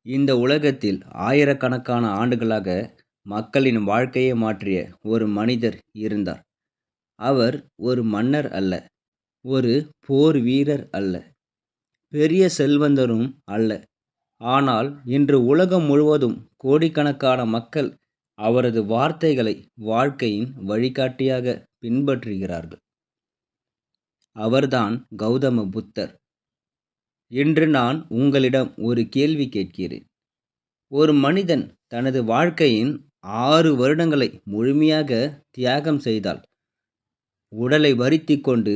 இந்த உலகத்தில் ஆயிரக்கணக்கான ஆண்டுகளாக மக்களின் வாழ்க்கையை மாற்றிய ஒரு மனிதர் இருந்தார். அவர் ஒரு மன்னர் அல்ல, ஒரு போர் வீரர் அல்ல, பெரிய செல்வந்தரும் அல்ல. ஆனால் இன்று உலகம் முழுவதும் கோடிக்கணக்கான மக்கள் அவரது வார்த்தைகளை வாழ்க்கையின் வழிகாட்டியாக பின்பற்றுகிறார்கள். அவர்தான் கௌதம புத்தர். இன்று நான் உங்களிடம் ஒரு கேள்வி கேட்கிறேன். ஒரு மனிதன் தனது வாழ்க்கையின் 6 வருடங்களை முழுமையாக தியாகம் செய்தால், உடலை வருத்திக் கொண்டு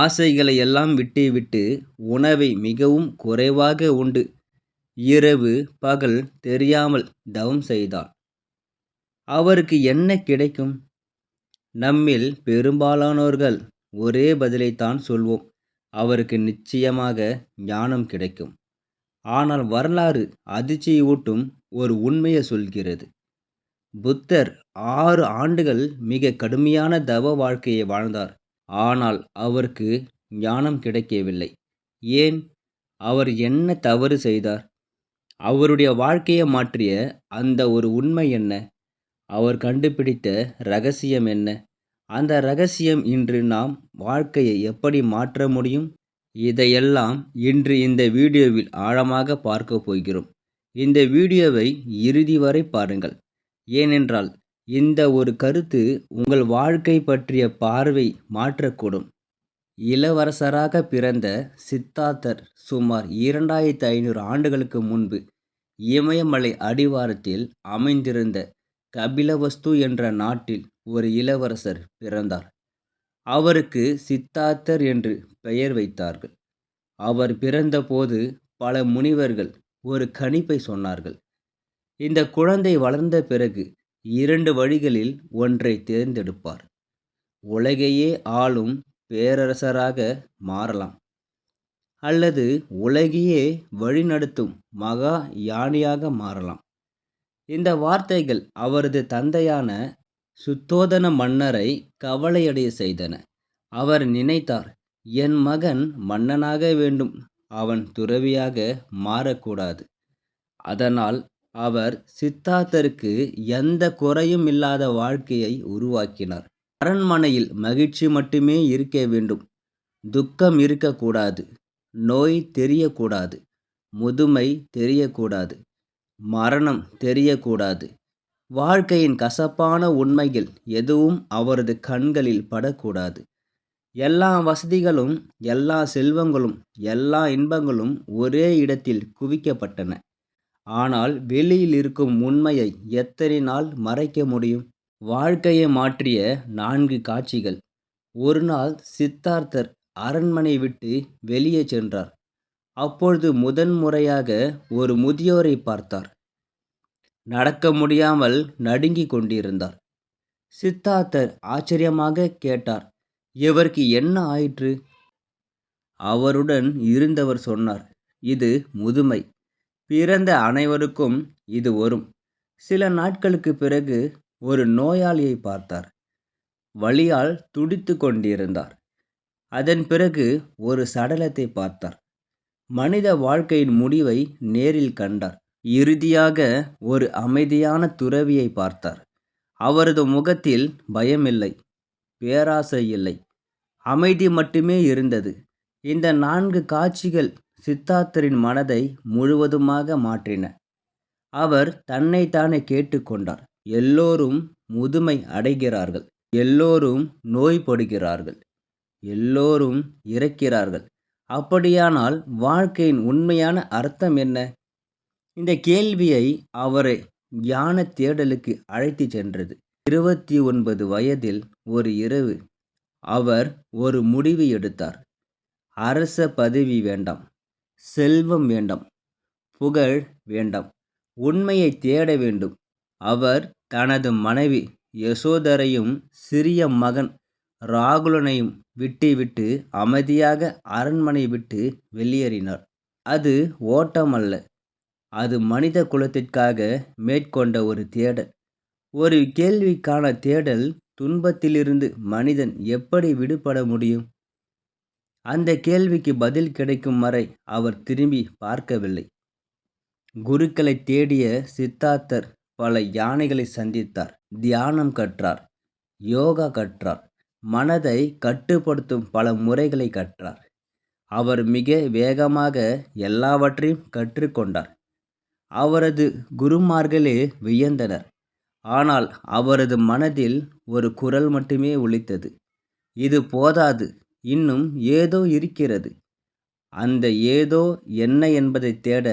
ஆசைகளை எல்லாம் விட்டுவிட்டு உணவை மிகவும் குறைவாக உண்டு இரவு பகல் தெரியாமல் தவம் செய்தால் அவருக்கு என்ன கிடைக்கும்? நம்மில் பெரும்பாலானோர்கள் ஒரே பதிலைத்தான் சொல்வோம். அவருக்கு நிச்சயமாக ஞானம் கிடைக்கும். ஆனால் வரலாறு அதிர்ச்சியூட்டும் ஒரு உண்மையை சொல்கிறது. புத்தர் 6 ஆண்டுகள் மிக கடுமையான தவ வாழ்க்கையை வாழ்ந்தார். ஆனால் அவருக்கு ஞானம் கிடைக்கவில்லை. ஏன்? அவர் என்ன தவறு செய்தார்? அவருடைய வாழ்க்கையை மாற்றிய அந்த ஒரு உண்மை என்ன? அவர் கண்டுபிடித்த ரகசியம் என்ன? அந்த ரகசியம் இன்று நாம் வாழ்க்கையை எப்படி மாற்ற முடியும்? இதையெல்லாம் இன்று இந்த வீடியோவில் ஆழமாக பார்க்க போகிறோம். இந்த வீடியோவை இறுதி வரை பாருங்கள். ஏனென்றால் இந்த ஒரு கருத்து உங்கள் வாழ்க்கை பற்றிய பார்வை மாற்றக்கூடும். இளவரசராக பிறந்த சித்தார்த்தர் சுமார் 2500 ஆண்டுகளுக்கு முன்பு இமயமலை அடிவாரத்தில் அமைந்திருந்த கபிலவஸ்து என்ற நாட்டில் ஒரு இளவரசர் பிறந்தார். அவருக்கு சித்தார்த்தர் என்று பெயர் வைத்தார்கள். அவர் பிறந்தபோது பல முனிவர்கள் ஒரு கணிப்பை சொன்னார்கள். இந்த குழந்தை வளர்ந்த பிறகு 2 வழிகளில் ஒன்றை தேர்ந்தெடுப்பார். உலகையே ஆளும் பேரரசராக மாறலாம், அல்லது உலகையே வழிநடத்தும் மகா யானையாக மாறலாம். இந்த வார்த்தைகள் அவரது தந்தையான சுத்தோதன மன்னரை கவலையடைய செய்தன. அவர் நினைத்தார், என் மகன் மன்னனாக வேண்டும், அவன் துறவியாக மாறக்கூடாது. அதனால் அவர் சித்தார்த்தருக்கு எந்த குறையும் இல்லாத வாழ்க்கையை உருவாக்கினார். அரண்மனையில் மகிழ்ச்சி மட்டுமே இருக்க வேண்டும், துக்கம் இருக்கக்கூடாது, நோய் தெரியக்கூடாது, முதுமை தெரியக்கூடாது, மரணம் தெரியக்கூடாது. வாழ்க்கையின் கசப்பான உண்மைகள் எதுவும் அவரது கண்களில் படக்கூடாது. எல்லா வசதிகளும், எல்லா செல்வங்களும், எல்லா இன்பங்களும் ஒரே இடத்தில் குவிக்கப்பட்டன. ஆனால் வெளியில் இருக்கும் உண்மையை எத்தனை நாள் மறைக்க முடியும்? வாழ்க்கையை மாற்றிய 4 காட்சிகள். ஒரு நாள் சித்தார்த்தர் அரண்மனை விட்டு வெளியே சென்றார். அப்பொழுது முதன்முறையாக ஒரு முதியோரை பார்த்தார். நடக்க முடியாமல் நடுங்கிக் கொண்டிருந்தார். சித்தார்த்தர் ஆச்சரியமாக கேட்டார், இவருக்கு என்ன ஆயிற்று? அவருடன் இருந்தவர் சொன்னார், இது முதுமை. பிறந்த அனைவருக்கும் இது வரும். சில நாட்களுக்கு பிறகு ஒரு நோயாளியை பார்த்தார். வலியால் துடித்து கொண்டிருந்தார். அதன் பிறகு ஒரு சடலத்தை பார்த்தார். மனித வாழ்க்கையின் முடிவை நேரில் கண்டார். இறுதியாக ஒரு அமைதியான துறவியை பார்த்தார். அவரது முகத்தில் பயமில்லை, பேராசை இல்லை, அமைதி மட்டுமே இருந்தது. இந்த 4 காட்சிகள் சித்தார்த்தரின் மனதை முழுவதுமாக மாற்றின. அவர் தன்னைத்தானே கேட்டுக்கொண்டார், எல்லோரும் முதுமை அடைகிறார்கள், எல்லோரும் நோய்படுகிறார்கள், எல்லோரும் இறக்கிறார்கள். அப்படியானால் வாழ்க்கையின் உண்மையான அர்த்தம் என்ன? இந்த கேள்வியை அவரை ஞான தேடலுக்கு அழைத்துச் சென்றது. 29 வயதில் ஒரு இரவு அவர் ஒரு முடிவு எடுத்தார். அரச பதவி வேண்டாம், செல்வம் வேண்டாம், புகழ் வேண்டாம், உண்மையை தேட வேண்டும். அவர் தனது மனைவி யசோதரையும் சிறிய மகன் ராகுலனையும் விட்டுவிட்டு அமைதியாக அரண்மனை விட்டு வெளியேறினார். அது ஓட்டம் அல்ல, அது மனித குலத்திற்காக மேற்கொண்ட ஒரு தேடல். ஒரு கேள்விக்கான தேடல். துன்பத்திலிருந்து மனிதன் எப்படி விடுபட முடியும்? அந்த கேள்விக்கு பதில் கிடைக்கும் வரை அவர் திரும்பி பார்க்கவில்லை. குருக்களை தேடிய சித்தார்த்தர் பல யானைகளை சந்தித்தார். தியானம் கற்றார், யோகா கற்றார், மனதை கட்டுப்படுத்தும் பல முறைகளை கற்றார். அவர் மிக வேகமாக எல்லாவற்றையும் கற்றுக்கொண்டார். அவரது குருமார்களே வியந்தனர். ஆனால் அவரது மனதில் ஒரு குரல் மட்டுமே ஒலித்தது, இது போதாது, இன்னும் ஏதோ இருக்கிறது. அந்த ஏதோ என்ன என்பதை தேட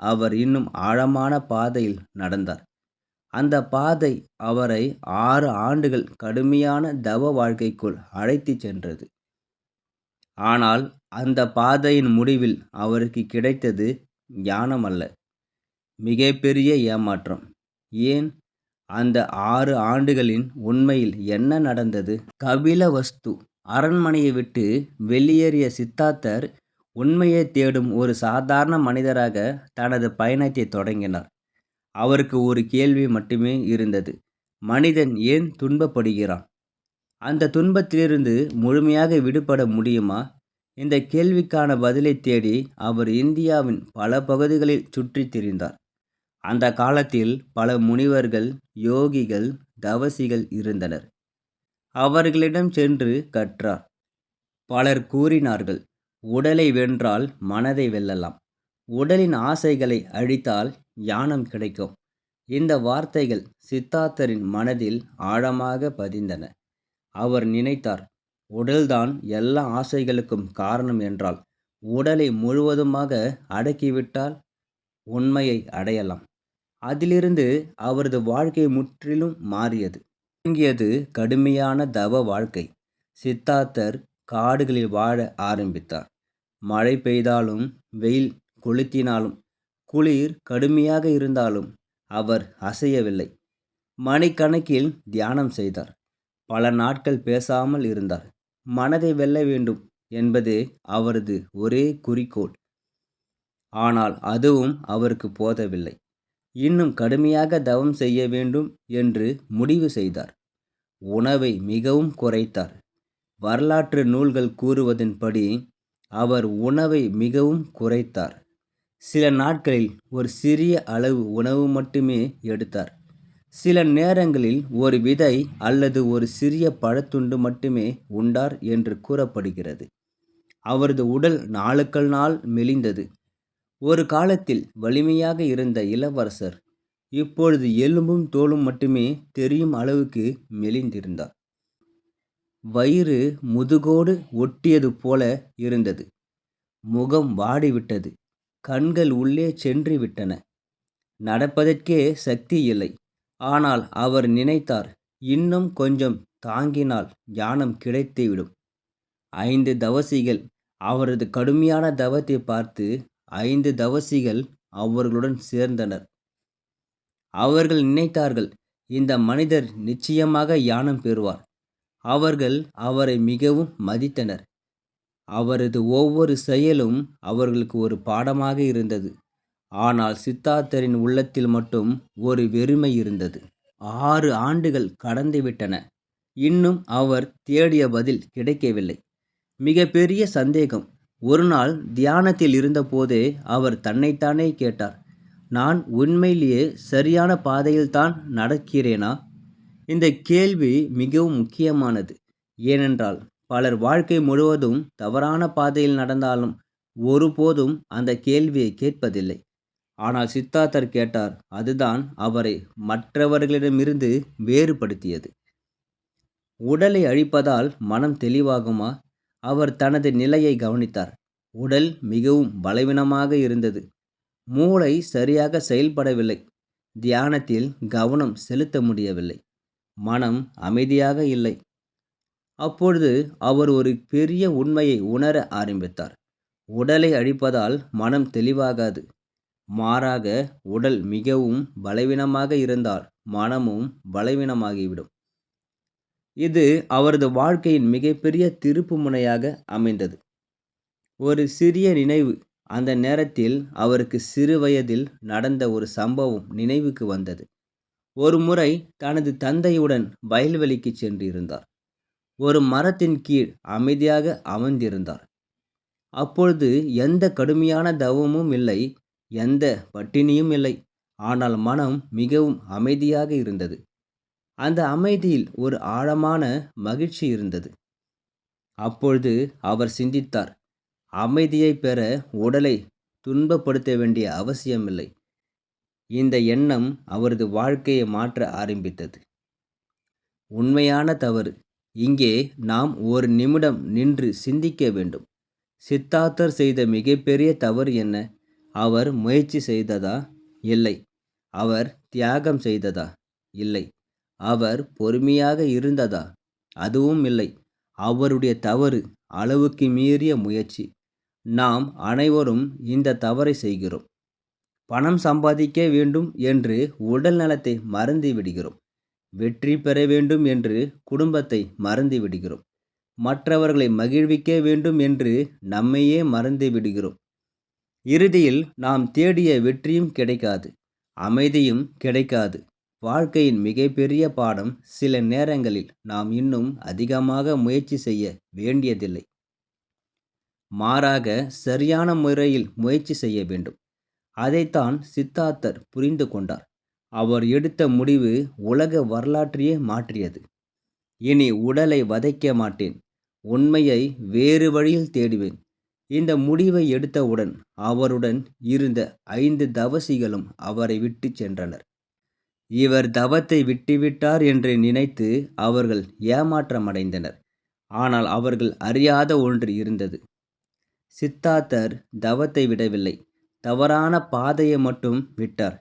அவர் இன்னும் ஆழமான பாதையில் நடந்தார். அந்த பாதை அவரை 6 ஆண்டுகள் கடுமையான தவ வாழ்க்கைக்குள் அழைத்துச் சென்றது. ஆனால் அந்த பாதையின் முடிவில் அவருக்கு கிடைத்தது ஞானம் அல்ல, மிகப்பெரிய ஏமாற்றம். ஏன்? அந்த 6 ஆண்டுகளின் உண்மையில் என்ன நடந்தது? கபிலவஸ்து அரண்மனையை விட்டு வெளியேறிய சித்தார்த்தர் உண்மையை தேடும் ஒரு சாதாரண மனிதராக தனது பயணத்தை தொடங்கினார். அவருக்கு ஒரு கேள்வி மட்டுமே இருந்தது, மனிதன் ஏன் துன்பப்படுகிறான்? அந்த துன்பத்திலிருந்து முழுமையாக விடுபட முடியுமா? இந்த கேள்விக்கான பதிலை தேடி அவர் இந்தியாவின் பல பகுதிகளில் சுற்றித் திரிந்தார். அந்த காலத்தில் பல முனிவர்கள், யோகிகள், தவசிகள் இருந்தனர். அவர்களிடம் சென்று கற்றார். பலர் கூறினார்கள், உடலை வென்றால் மனதை வெல்லலாம், உடலின் ஆசைகளை அழித்தால் ஞானம் கிடைக்கும். இந்த வார்த்தைகள் சித்தார்த்தரின் மனதில் ஆழமாக பதிந்தன. அவர் நினைத்தார், உடல்தான் எல்லா ஆசைகளுக்கும் காரணம் என்றால், உடலை முழுவதுமாக அடக்கிவிட்டால் உண்மையை அடையலாம். அதிலிருந்து அவரது வாழ்க்கை முற்றிலும் மாறியது. தொடங்கியது கடுமையான தவ வாழ்க்கை. சித்தார்த்தர் காடுகளில் வாழ ஆரம்பித்தார். மழை பெய்தாலும், வெயில் கொளுத்தினாலும், குளிர் கடுமையாக இருந்தாலும் அவர் அசையவில்லை. மணிக்கணக்கில் தியானம் செய்தார். பல நாட்கள் பேசாமல் இருந்தார். மனதை வெல்ல வேண்டும் என்பதே அவரது ஒரே குறிக்கோள். ஆனால் அதுவும் அவருக்கு போதவில்லை. இன்னும் கடுமையாக தவம் செய்ய வேண்டும் என்று முடிவு செய்தார். உணவை மிகவும் குறைத்தார். வரலாற்று நூல்கள் கூறுவதன்படி அவர் உணவை மிகவும் குறைத்தார். சில நாட்களில் ஒரு சிறிய அளவு உணவு மட்டுமே எடுத்தார். சில நேரங்களில் ஒரு விதை அல்லது ஒரு சிறிய பழத்துண்டு மட்டுமே உண்டார் என்று கூறப்படுகிறது. அவரது உடல் நாளுக்கு நாள் மெலிந்தது. ஒரு காலத்தில் வலிமையாக இருந்த இளவரசர் இப்பொழுது எலும்பும் தோலும் மட்டுமே தெரியும் அளவுக்கு மெலிந்திருந்தார். வயிறு முதுகோடு ஒட்டியது போல இருந்தது. முகம் வாடிவிட்டது. கண்கள் உள்ளே சென்று விட்டன. நடப்பதற்கே சக்தி இல்லை. ஆனால் அவர் நினைத்தார், இன்னும் கொஞ்சம் தாங்கினால் ஞானம் கிடைத்துவிடும். 5 தவசிகள் அவரது கடுமையான தவத்தை பார்த்து 5 தவசிகள் அவர்களுடன் சேர்ந்தனர். அவர்கள் நினைத்தார்கள், இந்த மனிதர் நிச்சயமாக ஞானம் பெறுவார். அவர்கள் அவரை மிகவும் மதித்தனர். அவரது ஒவ்வொரு செயலும் அவர்களுக்கு ஒரு பாடமாக இருந்தது. ஆனால் சித்தார்த்தரின் உள்ளத்தில் மட்டும் ஒரு வெறுமை இருந்தது. 6 ஆண்டுகள் கடந்துவிட்டன. இன்னும் அவர் தேடிய பதில் கிடைக்கவில்லை. மிகப்பெரிய சந்தேகம். ஒரு நாள் தியானத்தில் இருந்தபோதே அவர் தன்னைத்தானே கேட்டார், நான் உண்மையிலேயே சரியான பாதையில்தான் நடக்கிறேனா? இந்த கேள்வி மிகவும் முக்கியமானது. ஏனென்றால் பலர் வாழ்க்கை முழுவதும் தவறான பாதையில் நடந்தாலும் ஒருபோதும் அந்த கேள்வியை கேட்பதில்லை. ஆனால் சித்தார்த்தர் கேட்டார். அதுதான் அவரை மற்றவர்களிடமிருந்து வேறுபடுத்தியது. உடலை அழிப்பதால் மனம் தெளிவாகுமா? அவர் தனது நிலையை கவனித்தார். உடல் மிகவும் பலவீனமாக இருந்தது. மூளை சரியாக செயல்படவில்லை. தியானத்தில் கவனம் செலுத்த முடியவில்லை. மனம் அமைதியாக இல்லை. அப்பொழுது அவர் ஒரு பெரிய உண்மையை உணர ஆரம்பித்தார். உடலை அழிப்பதால் மனம் தெளிவாகாது. மாறாக உடல் மிகவும் பலவீனமாக இருந்தால் மனமும் பலவீனமாகிவிடும். இது அவரது வாழ்க்கையின் மிகப்பெரிய திருப்பு முனையாக அமைந்தது. ஒரு சிறிய நினைவு. அந்த நேரத்தில் அவருக்கு சிறு வயதில் நடந்த ஒரு சம்பவம் நினைவுக்கு வந்தது. ஒரு முறை தனது தந்தையுடன் வயல்வெளிக்கு சென்றிருந்தார். ஒரு மரத்தின் கீழ் அமைதியாக அமர்ந்திருந்தார். அப்பொழுது எந்த கடுமையான தவமும் இல்லை, எந்த பட்டினியும் இல்லை. ஆனால் மனம் மிகவும் அமைதியாக இருந்தது. அந்த அமைதியில் ஒரு ஆழமான மகிழ்ச்சி இருந்தது. அப்பொழுது அவர் சிந்தித்தார், அமைதியை பெற உடலை துன்பப்படுத்த வேண்டிய அவசியமில்லை. இந்த எண்ணம் அவரது வாழ்க்கையை மாற்ற ஆரம்பித்தது. உண்மையான தவறு. இங்கே நாம் ஒரு நிமிடம் நின்று சிந்திக்க வேண்டும். சித்தார்த்தர் செய்த மிகப்பெரிய தவறு என்ன? அவர் முயற்சி செய்ததா? இல்லை. அவர் தியாகம் செய்ததா? இல்லை. அவர் பொறுமையாக இருந்ததா? அதுவும் இல்லை. அவருடைய தவறு அளவுக்கு மீறிய முயற்சி. நாம் அனைவரும் இந்த தவறை செய்கிறோம். பணம் சம்பாதிக்க வேண்டும் என்று உடல் நலத்தை மறந்து விடுகிறோம். வெற்றி பெற வேண்டும் என்று குடும்பத்தை மறந்து விடுகிறோம். மற்றவர்களை மகிழ்விக்க வேண்டும் என்று நம்மையே மறந்து விடுகிறோம். இறுதியில் நாம் தேடிய வெற்றியும் கிடைக்காது, அமைதியும் கிடைக்காது. வாழ்க்கையின் மிகப்பெரிய பாடம், சில நேரங்களில் நாம் இன்னும் அதிகமாக முயற்சி செய்ய வேண்டியதில்லை. மாறாக சரியான முறையில் முயற்சி செய்ய வேண்டும். அதைத்தான் சித்தார்த்தர் புரிந்து கொண்டார். அவர் எடுத்த முடிவு உலக வரலாற்றையே மாற்றியது. இனி உடலை வதைக்க மாட்டேன், உண்மையை வேறு வழியில் தேடுவேன். இந்த முடிவை எடுத்தவுடன் அவருடன் இருந்த 5 தவசிகளும் அவரை விட்டு சென்றனர். இவர் தவத்தை விட்டுவிட்டார் என்று நினைத்து அவர்கள் ஏமாற்றமடைந்தனர். ஆனால் அவர்கள் அறியாத ஒன்று இருந்தது. சித்தார்த்தர் தவத்தை விடவில்லை, தவறான பாதையை மட்டும் விட்டார்.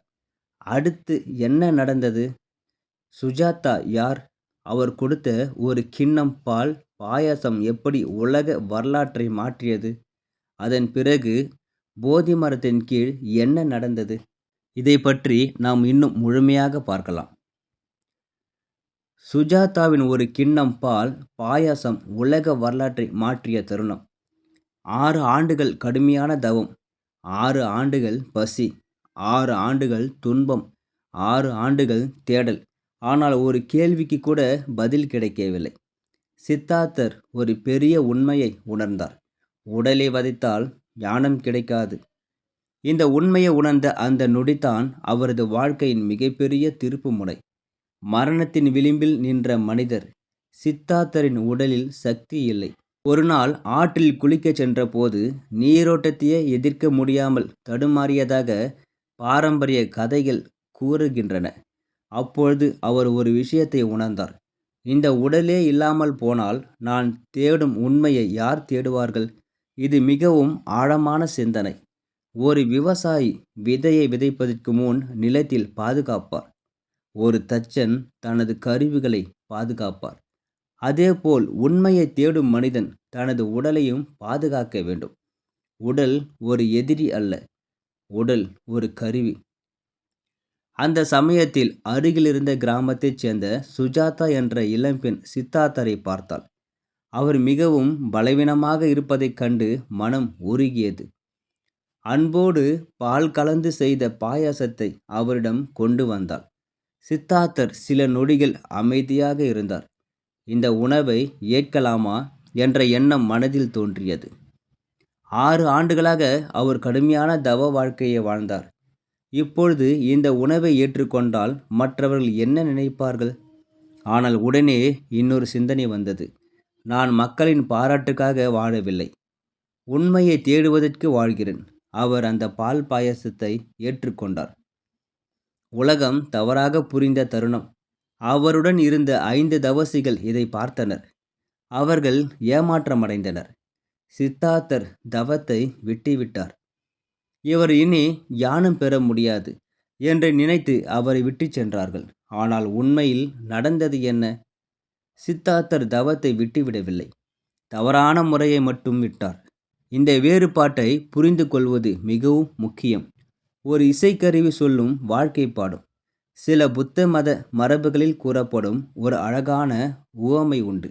அடுத்து என்ன நடந்தது? சுஜாதா யார்? அவர் கொடுத்த ஒரு கிண்ணம் பால் பாயாசம் எப்படி உலக வரலாற்றை மாற்றியது? அதன் பிறகு போதி மரத்தின் கீழ் என்ன நடந்தது? இதை பற்றி நாம் இன்னும் முழுமையாக பார்க்கலாம். சுஜாதாவின் ஒரு கிண்ணம் பால் பாயாசம் உலக வரலாற்றை மாற்றிய தருணம். 6 ஆண்டுகள் கடுமையான தவம், 6 ஆண்டுகள் பசி, 6 ஆண்டுகள் துன்பம், 6 ஆண்டுகள் தேடல். ஆனால் ஒரு கேள்விக்கு கூட பதில் கிடைக்கவில்லை. சித்தார்த்தர் ஒரு பெரிய உண்மையை உணர்ந்தார். உடலை வதைத்தால் ஞானம் கிடைக்காது. இந்த உண்மையை உணர்ந்த அந்த நொடிதான் அவரது வாழ்க்கையின் மிகப்பெரிய திருப்பு முனை. மரணத்தின் விளிம்பில் நின்ற மனிதர். சித்தார்த்தரின் உடலில் சக்தி இல்லை. ஒரு நாள் ஆற்றில் குளிக்கச் சென்ற போது நீரோட்டத்தையே எதிர்க்க முடியாமல் தடுமாறியதாக பாரம்பரிய கதைகள் கூறுகின்றன. அப்பொழுது அவர் ஒரு விஷயத்தை உணர்ந்தார். இந்த உடலே இல்லாமல் போனால் நான் தேடும் உண்மையை யார் தேடுவார்கள்? இது மிகவும் ஆழமான சிந்தனை. ஒரு விவசாயி விதையை விதைப்பதற்கு முன் நிலத்தில் பாதுகாப்பார். ஒரு தச்சன் தனது கருவிகளை பாதுகாப்பார். அதேபோல் உண்மையை தேடும் மனிதன் தனது உடலையும் பாதுகாக்க வேண்டும். உடல் ஒரு எதிரி அல்ல, உடல் ஒரு கருவி. அந்த சமயத்தில் அருகிலிருந்த கிராமத்தைச் சேர்ந்த சுஜாதா என்ற இளம்பெண் சித்தார்த்தரை பார்த்தாள். அவர் மிகவும் பலவீனமாக இருப்பதைக் கண்டு மனம் உருகியது. அன்போடு பால் கலந்து செய்த பாயாசத்தை அவரிடம் கொண்டு வந்தாள். சித்தார்த்தர் சில நொடிகள் அமைதியாக இருந்தார். இந்த உணவை ஏற்கலாமா என்ற எண்ணம் மனதில் தோன்றியது. 6 ஆண்டுகளாக அவர் கடுமையான தவ வாழ்க்கையை வாழ்ந்தார். இப்பொழுது இந்த உணவை ஏற்றுக்கொண்டால் மற்றவர்கள் என்ன நினைப்பார்கள்? ஆனால் உடனே இன்னொரு சிந்தனை வந்தது. நான் மக்களின் பாராட்டுக்காக வாழவில்லை, உண்மையை தேடுவதற்கு வாழ்கிறேன். அவர் அந்த பால் பாயசத்தை ஏற்றுக்கொண்டார். உலகம் தவறாக புரிந்த தருணம். அவருடன் இருந்த 5 தவசிகள் இதை பார்த்தனர். அவர்கள் ஏமாற்றமடைந்தனர். சித்தார்த்தர் தவத்தை விட்டுவிட்டார், இவர் இனி ஞானம் பெற முடியாது என்று நினைத்து அவரை விட்டு சென்றார்கள். ஆனால் உண்மையில் நடந்தது என்ன? சித்தார்த்தர் தவத்தை விட்டுவிடவில்லை, தவறான முறையை மட்டும் விட்டார். இந்த வேறுபாட்டை புரிந்து கொள்வது மிகவும் முக்கியம். ஒரு இசைக்கருவி சொல்லும் வாழ்க்கை பாடம். சில புத்த மத மரபுகளில் கூறப்படும் ஒரு அழகான உவமை உண்டு.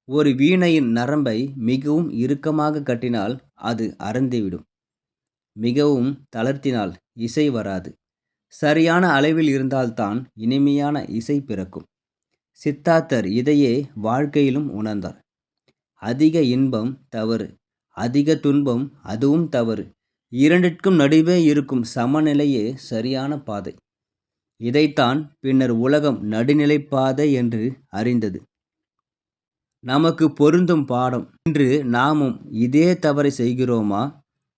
ஒரு வீணையின் நரம்பை மிகவும் இறுக்கமாக கட்டினால் அது அறுந்துவிடும். மிகவும் தளர்த்தினால் இசை வராது. சரியான அளவில் இருந்தால்தான் இனிமையான இசை பிறக்கும். சித்தார்த்தர் இதையே வாழ்க்கையிலும் உணர்ந்தார். அதிக இன்பம் தவறு, அதிக துன்பம் அதுவும் தவறு. இரண்டிற்கும் நடுவே இருக்கும் சமநிலையே சரியான பாதை. இதைத்தான் பின்னர் உலகம் நடுநிலைப்பாதை என்று அறிந்தது. நமக்கு பொருந்தும் பாடம். இன்று நாமும் இதே தவறை செய்கிறோமா?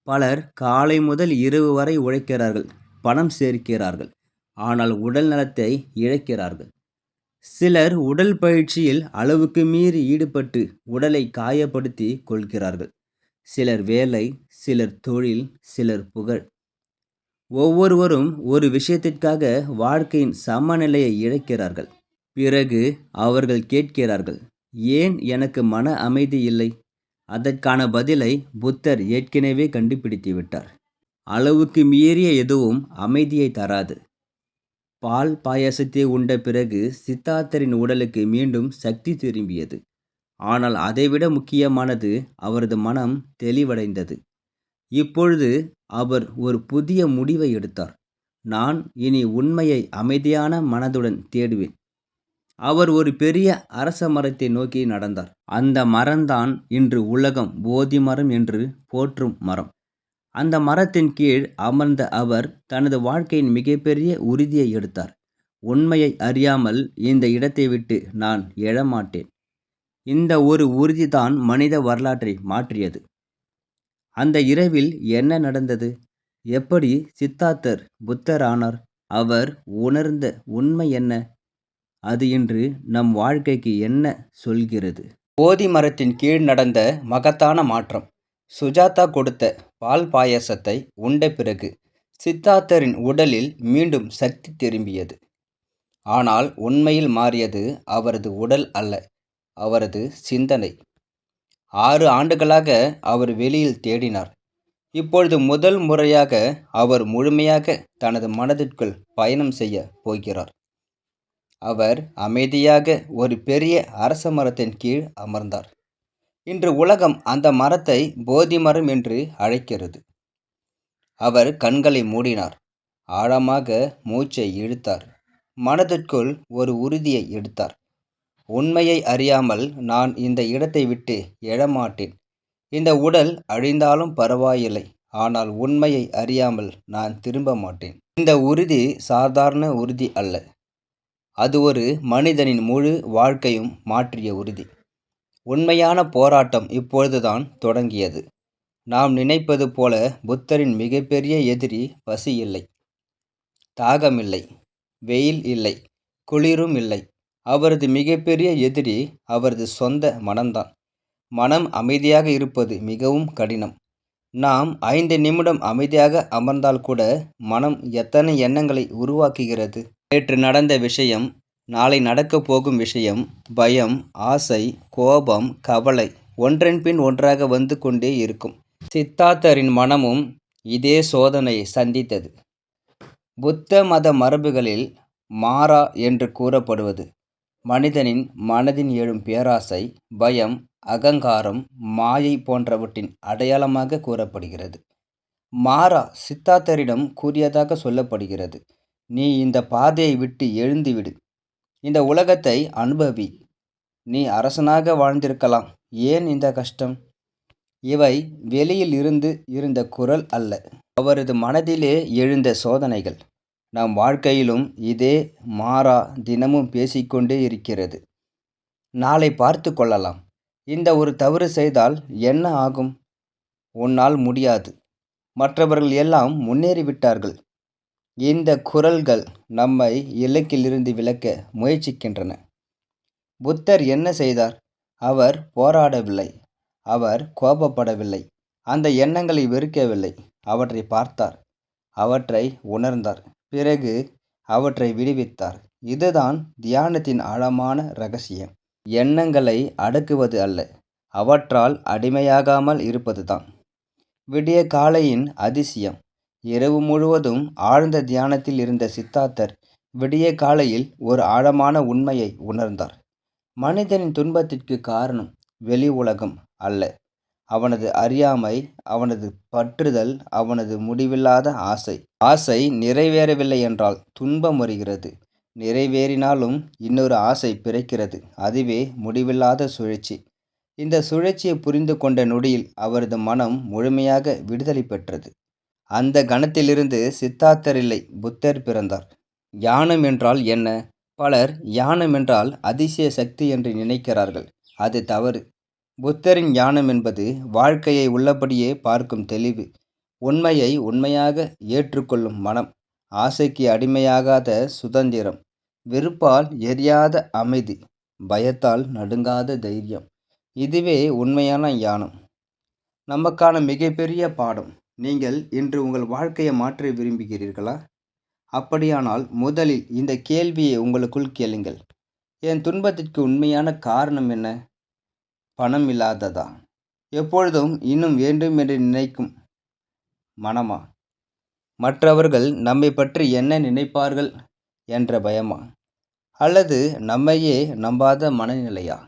பலர் காலை முதல் இரவு வரை உழைக்கிறார்கள், பணம் சேர்க்கிறார்கள். ஆனால் உடல் நலத்தை இழக்கிறார்கள். சிலர் உடல் பயிற்சியில் அளவுக்கு மீறி ஈடுபட்டு உடலை காயப்படுத்தி கொள்கிறார்கள். சிலர் வேலை, சிலர் தொழில், சிலர் புகழ். ஒவ்வொருவரும் ஒரு விஷயத்திற்காக வாழ்க்கையின் சமநிலையை இழக்கிறார்கள். பிறகு அவர்கள் கேட்கிறார்கள், ஏன் எனக்கு மன அமைதி இல்லை? அதற்கான பதிலை புத்தர் ஏற்கனவே கண்டுபிடித்து விட்டார். அளவுக்கு மீறிய எதுவும் அமைதியை தராது. பால் பாயாசத்தை உண்ட பிறகு சித்தார்த்தரின் உடலுக்கு மீண்டும் சக்தி திரும்பியது. ஆனால் அதைவிட முக்கியமானது, அவரது மனம் தெளிவடைந்தது. இப்பொழுது அவர் ஒரு புதிய முடிவை எடுத்தார். நான் இனி உண்மையை அமைதியான மனதுடன் தேடுவேன். அவர் ஒரு பெரிய அரச மரத்தை நோக்கி நடந்தார். அந்த மரம்தான் இன்று உலகம் போதி மரம் என்று போற்றும் மரம். அந்த மரத்தின் கீழ் அமர்ந்த அவர் தனது வாழ்க்கையின் மிகப்பெரிய உறுதியை எடுத்தார். உண்மையை அறியாமல் இந்த இடத்தை விட்டு நான் எழமாட்டேன். இந்த ஒரு உறுதிதான் மனித வரலாற்றை மாற்றியது. அந்த இரவில் என்ன நடந்தது? எப்படி சித்தார்த்தர் புத்தர் ஆனார்? அவர் உணர்ந்த உண்மை என்ன? அது இன்று நம் வாழ்க்கைக்கு என்ன சொல்கிறது? போதி மரத்தின் கீழ் நடந்த மகத்தான மாற்றம். சுஜாதா கொடுத்த பால் பாயாசத்தை உண்ட பிறகு சித்தார்த்தரின் உடலில் மீண்டும் சக்தி திரும்பியது. ஆனால் உண்மையில் மாறியது அவரது உடல் அல்ல, அவரது சிந்தனை. 6 ஆண்டுகளாக அவர் வெளியில் தேடினார். இப்பொழுது முதல் முறையாக அவர் முழுமையாக தனது மனதிற்குள் பயணம் செய்ய போகிறார். அவர் அமைதியாக ஒரு பெரிய அரச மரத்தின் கீழ் அமர்ந்தார். இன்று உலகம் அந்த மரத்தை போதி மரம் என்று அழைக்கிறது. அவர் கண்களை மூடினார். ஆழமாக மூச்சை இழுத்தார். மனதிற்குள் ஒரு உறுதியை எடுத்தார். உண்மையை அறியாமல் நான் இந்த இடத்தை விட்டு எழமாட்டேன். இந்த உடல் அழிந்தாலும் பரவாயில்லை, ஆனால் உண்மையை அறியாமல் நான் திரும்ப மாட்டேன். இந்த உறுதி சாதாரண உறுதி அல்ல. அது ஒரு மனிதனின் முழு வாழ்க்கையும் மாற்றிய உறுதி. உண்மையான போராட்டம் இப்பொழுதுதான் தொடங்கியது. நாம் நினைப்பது போல புத்தரின் மிகப்பெரிய எதிரி பசி இல்லை, தாகமில்லை, வெயில் இல்லை, குளிரும் இல்லை. அவரது மிகப்பெரிய எதிரி அவரது சொந்த மனம்தான். மனம் அமைதியாக இருப்பது மிகவும் கடினம். நாம் 5 நிமிடம் அமைதியாக அமர்ந்தால் கூட மனம் எத்தனை எண்ணங்களை உருவாக்குகிறது. நேற்று நடந்த விஷயம், நாளை நடக்கப் போகும் விஷயம், பயம், ஆசை, கோபம், கவலை ஒன்றன் பின் ஒன்றாக வந்து கொண்டே இருக்கும். சித்தார்த்தரின் மனமும் இதே சோதனையை சந்தித்தது. புத்த மத மரபுகளில் மாரா என்று கூறப்படுவது மனிதனின் மனதின் எழும் பேராசை, பயம், அகங்காரம், மாயை போன்றவற்றின் அடையாளமாக கூறப்படுகிறது. மாரா சித்தார்த்தரிடம் கூறியதாக சொல்லப்படுகிறது, நீ இந்த பாதையை விட்டு எழுந்துவிடு. இந்த உலகத்தை அனுபவி. நீ அரசனாக வாழ்ந்திருக்கலாம். ஏன் இந்த கஷ்டம்? இவை வெளியில் இருந்து இருந்த குரல் அல்ல, அவரது மனதிலே எழுந்த சோதனைகள். நம் வாழ்க்கையிலும் இதே மாரா தினமும் பேசிக்கொண்டே இருக்கிறது. நாளை பார்த்து கொள்ளலாம். இந்த ஒரு தவறு செய்தால் என்ன ஆகும்? உன்னால் முடியாது. மற்றவர்கள் எல்லாம் முன்னேறிவிட்டார்கள். இந்த குரல்கள் நம்மை இலக்கிலிருந்து விலக்க முயற்சிக்கின்றன. புத்தர் என்ன செய்தார்? அவர் போராடவில்லை, அவர் கோபப்படவில்லை, அந்த எண்ணங்களை வெறுக்கவில்லை. அவற்றை பார்த்தார், அவற்றை உணர்ந்தார், பிறகு அவற்றை விடுவித்தார். இதுதான் தியானத்தின் ஆழமான இரகசியம். எண்ணங்களை அடக்குவது அல்ல, அவற்றால் அடிமையாகாமல் இருப்பதுதான் விடிய காலையின் அதிசயம். இரவு முழுவதும் ஆழ்ந்த தியானத்தில் இருந்த சித்தார்த்தர் விடிய காலையில் ஒரு ஆழமான உண்மையை உணர்ந்தார். மனிதனின் துன்பத்திற்கு காரணம் வெளி உலகம் அல்ல, அவனது அறியாமை, அவனது பற்றுதல், அவனது முடிவில்லாத ஆசை. ஆசை நிறைவேறவில்லை என்றால் துன்பம் வருகிறது. நிறைவேறினாலும் இன்னொரு ஆசை பிறக்கிறது. அதுவே முடிவில்லாத சுழற்சி. இந்த சுழற்சியை புரிந்து கொண்ட நொடியில் அவரது மனம் முழுமையாக விடுதலை பெற்றது. அந்த கணத்திலிருந்து சித்தார்த்தர் இல்லை, புத்தர் பிறந்தார். ஞானம் என்றால் என்ன? பலர் ஞானம் என்றால் அதிசய சக்தி என்று நினைக்கிறார்கள். அது தவறு. புத்தரின் ஞானம் என்பது வாழ்க்கையை உள்ளபடியே பார்க்கும் தெளிவு, உண்மையை உண்மையாக ஏற்றுக்கொள்ளும் மனம், ஆசைக்கு அடிமையாகாத சுதந்திரம், வெறுப்பால் எரியாத அமைதி, பயத்தால் நடுங்காத தைரியம். இதுவே உண்மையான ஞானம். நமக்கான மிகப்பெரிய பாடம். நீங்கள் இன்று உங்கள் வாழ்க்கையை மாற்ற விரும்புகிறீர்களா? அப்படியானால் முதலில் இந்த கேள்வியை உங்களுக்குள் கேளுங்கள். என் துன்பத்திற்கு உண்மையான காரணம் என்ன? பணம் இல்லாததா? எப்பொழுதும் இன்னும் வேண்டும் என்று நினைக்கும் மனமா? மற்றவர்கள் நம்மை பற்றி என்ன நினைப்பார்கள் என்ற பயமா? அல்லது நம்மையே நம்பாத மனநிலையா?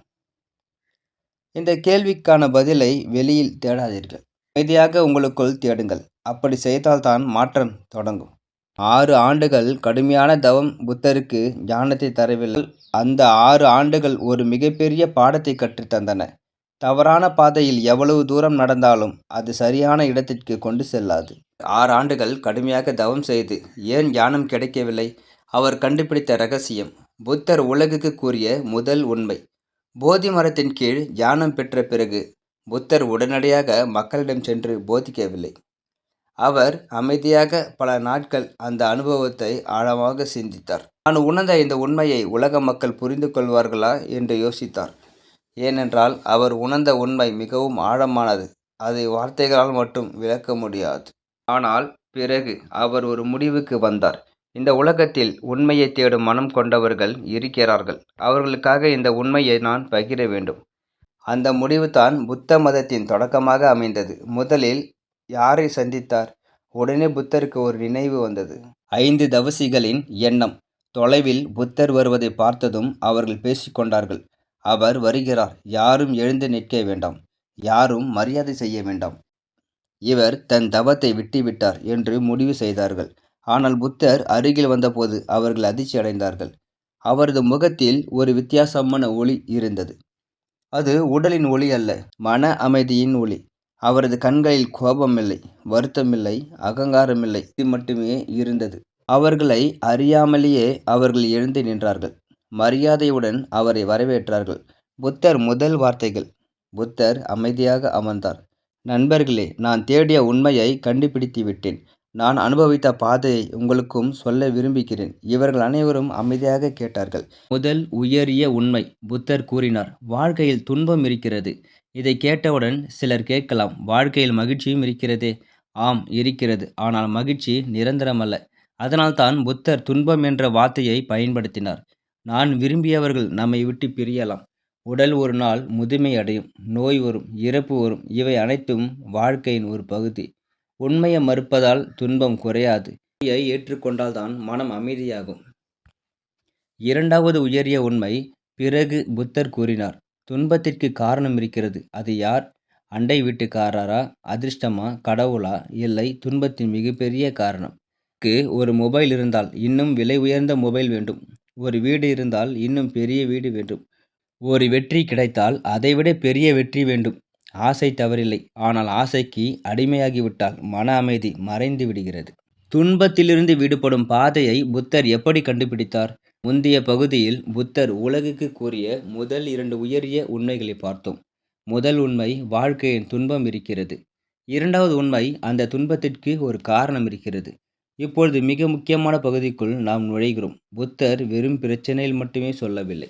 இந்த கேள்விக்கான பதிலை வெளியில் தேடாதீர்கள். அமைதியாக உங்களுக்குள் தேடுங்கள். அப்படி செய்தால்தான் மாற்றம் தொடங்கும். 6 ஆண்டுகள் கடுமையான தவம் புத்தருக்கு ஞானத்தை தரவில்லை. அந்த 6 ஆண்டுகள் ஒரு மிகப்பெரிய பாடத்தை கற்றுத்தந்தன. தவறான பாதையில் எவ்வளவு தூரம் நடந்தாலும் அது சரியான இடத்திற்கு கொண்டு செல்லாது. 6 ஆண்டுகள் கடுமையாக தவம் செய்து ஏன் ஞானம் கிடைக்கவில்லை? அவர் கண்டுபிடித்த ரகசியம். புத்தர் உலகுக்கு கூறிய முதல் உண்மை. போதி மரத்தின் கீழ் ஞானம் பெற்ற பிறகு புத்தர் உடனடியாக மக்களிடம் சென்று போதிக்கவில்லை. அவர் அமைதியாக பல நாட்கள் அந்த அனுபவத்தை ஆழமாக சிந்தித்தார். நான் உணர்ந்த இந்த உண்மையை உலக மக்கள் புரிந்து கொள்வார்களா என்று யோசித்தார். ஏனென்றால் அவர் உணர்ந்த உண்மை மிகவும் ஆழமானது. அதை வார்த்தைகளால் மட்டும் விளக்க முடியாது. ஆனால் பிறகு அவர் ஒரு முடிவுக்கு வந்தார். இந்த உலகத்தில் உண்மையை தேடும் மனம் கொண்டவர்கள் இருக்கிறார்கள். அவர்களுக்காக இந்த உண்மையை நான் பகிர வேண்டும். அந்த முடிவுதான் புத்த மதத்தின் தொடக்கமாக அமைந்தது. முதலில் யாரை சந்தித்தார்? உடனே புத்தருக்கு ஒரு நினைவு வந்தது. 5 தவசிகளின் எண்ணம். தொலைவில் புத்தர் வருவதை பார்த்ததும் அவர்கள் பேசிக்கொண்டார்கள். அவர் வருகிறார், யாரும் எழுந்து நிற்க வேண்டாம், யாரும் மரியாதை செய்ய வேண்டாம். இவர் தன் தவத்தை விட்டுவிட்டார் என்று முடிவு செய்தார்கள். ஆனால் புத்தர் அருகில் வந்தபோது அவர்கள் அதிர்ச்சி அடைந்தார்கள். அவரது முகத்தில் ஒரு வித்தியாசமான ஒளி இருந்தது. அது உடலின் ஒளி அல்ல, மன அமைதியின் ஒளி. அவரது கண்களில் கோபமில்லை, வருத்தமில்லை, அகங்காரமில்லை, இது மட்டுமே இருந்தது. அவர்களை அறியாமலேயே அவர்கள் எழுந்து நின்றார்கள். மரியாதையுடன் அவரை வரவேற்றார்கள். புத்தர் முதல் வார்த்தைகள். புத்தர் அமைதியாக அமர்ந்தார். நண்பர்களே, நான் தேடிய உண்மையை கண்டுபிடித்து விட்டேன். நான் அனுபவித்த பாதையை உங்களுக்கும் சொல்ல விரும்புகிறேன். இவர்கள் அனைவரும் அமைதியாக கேட்டார்கள். முதல் உயரிய உண்மை. புத்தர் கூறினார், வாழ்க்கையில் துன்பம் இருக்கிறது. இதை கேட்டவுடன் சிலர் கேட்கலாம், வாழ்க்கையில் மகிழ்ச்சியும் இருக்கிறதே. ஆம், இருக்கிறது. ஆனால் மகிழ்ச்சி நிரந்தரமல்ல. அதனால்தான் புத்தர் துன்பம் என்ற வார்த்தையை பயன்படுத்தினார். நான் விரும்பியவர்கள் நம்மை விட்டு பிரியலாம். உடல் ஒரு நாள் முதுமை அடையும், நோய் வரும், இறப்பு வரும். இவை அனைத்தும் வாழ்க்கையின் ஒரு பகுதி. உண்மையை மறுப்பதால் துன்பம் குறையாது. உண்மையை ஏற்றுக்கொண்டால்தான் மனம் அமைதியாகும். 2வது உயரிய உண்மை. பிறகு புத்தர் கூறினார், துன்பத்திற்கு காரணம் இருக்கிறது. அது யார்? அண்டை வீட்டுக்காரரா? அதிர்ஷ்டமா? கடவுளா? இல்லை, துன்பத்தின் மிகப்பெரிய காரணம். ஒரு மொபைல் இருந்தால் இன்னும் விலை உயர்ந்த மொபைல் வேண்டும். ஒரு வீடு இருந்தால் இன்னும் பெரிய வீடு வேண்டும். ஒரு வெற்றி கிடைத்தால் அதைவிட பெரிய வெற்றி வேண்டும். ஆசை தவறில்லை. ஆனால் ஆசைக்கு அடிமையாகிவிட்டால் மன அமைதி மறைந்து விடுகிறது. துன்பத்திலிருந்து விடுபடும் பாதையை புத்தர் எப்படி கண்டுபிடித்தார்? முந்தைய பகுதியில் புத்தர் உலகுக்கு கூறிய முதல் 2 உயரிய உண்மைகளை பார்த்தோம். முதல் உண்மை, வாழ்க்கையின் துன்பம் இருக்கிறது. 2வது உண்மை, அந்த துன்பத்திற்கு ஒரு காரணம் இருக்கிறது. இப்பொழுது மிக முக்கியமான பகுதிக்குள் நாம் நுழைகிறோம். புத்தர் வெறும் பிரச்சனையில் மட்டுமே சொல்லவில்லை,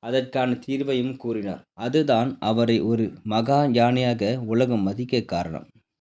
அதற்கான தீர்வையும் கூறினார். அதுதான் அவரை ஒரு மகா ஞானியாக உலகம் மதிக்க காரணம்.